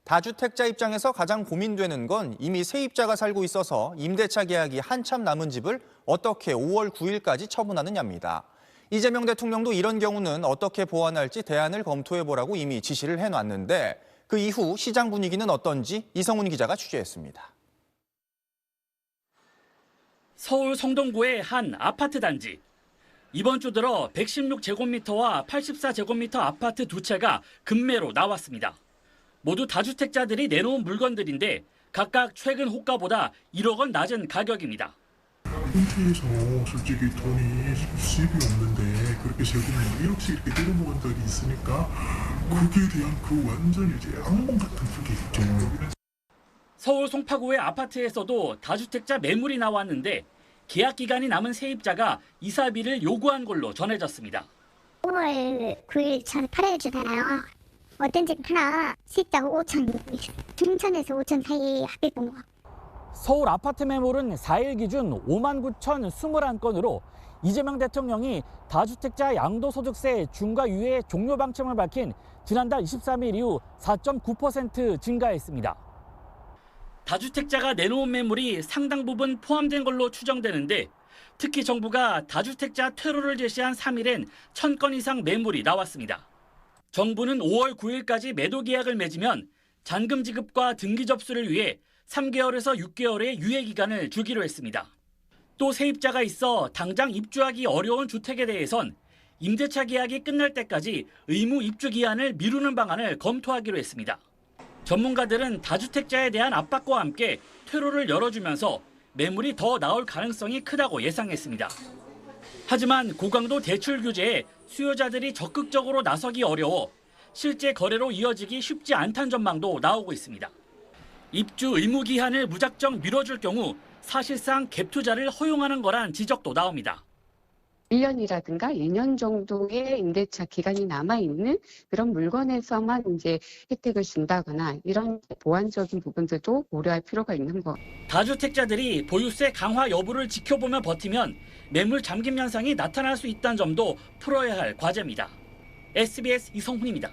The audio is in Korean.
다주택자 입장에서 가장 고민되는 건 이미 세입자가 살고 있어서 임대차 계약이 한참 남은 집을 어떻게 5월 9일까지 처분하느냐입니다. 이재명 대통령도 이런 경우는 어떻게 보완할지 대안을 검토해보라고 이미 지시를 해놨는데 그 이후 시장 분위기는 어떤지 이성훈 기자가 취재했습니다. 서울 성동구의 한 아파트 단지. 이번 주 들어 116제곱미터와 84제곱미터 아파트 두 채가 급매로 나왔습니다. 모두 다주택자들이 내놓은 물건들인데 각각 최근 호가보다 1억 원 낮은 가격입니다. 현지에서 솔직히 돈이 수입이 없는데 그렇게 제곱미터 1억씩 이렇게 때려먹은 적이 있으니까 거기에 대한 그 완전 이제 악몽 같은 그게 있죠. 서울 송파구의 아파트에서도 다주택자 매물이 나왔는데 계약 기간이 남은 세입자가 이사비를 요구한 걸로 전해졌습니다. 5월 9일 전 팔아주잖아요. 어떤 집 하나 세입자가 5천, 등천에서 5천 사이 합의 본 거. 서울 아파트 매물은 4일 기준 59,021건으로 이재명 대통령이 다주택자 양도소득세 중과 유예 종료 방침을 밝힌 지난달 23일 이후 4.9% 증가했습니다. 다주택자가 내놓은 매물이 상당 부분 포함된 걸로 추정되는데 특히 정부가 다주택자 퇴로를 제시한 3일엔 1,000건 이상 매물이 나왔습니다. 정부는 5월 9일까지 매도 계약을 맺으면 잔금 지급과 등기 접수를 위해 3개월에서 6개월의 유예 기간을 주기로 했습니다. 또 세입자가 있어 당장 입주하기 어려운 주택에 대해선 임대차 계약이 끝날 때까지 의무 입주 기한을 미루는 방안을 검토하기로 했습니다. 전문가들은 다주택자에 대한 압박과 함께 퇴로를 열어주면서 매물이 더 나올 가능성이 크다고 예상했습니다. 하지만 고강도 대출 규제에 수요자들이 적극적으로 나서기 어려워 실제 거래로 이어지기 쉽지 않다는 전망도 나오고 있습니다. 입주 의무 기한을 무작정 미뤄줄 경우 사실상 갭 투자를 허용하는 거란 지적도 나옵니다. 1년이라든가 2년 정도의 임대차 기간이 남아있는 그런 물건에서만 이제 혜택을 준다거나 이런 보완적인 부분들도 고려할 필요가 있는 것. 다주택자들이 보유세 강화 여부를 지켜보며 버티면 매물 잠김 현상이 나타날 수 있다는 점도 풀어야 할 과제입니다. SBS 이성훈입니다.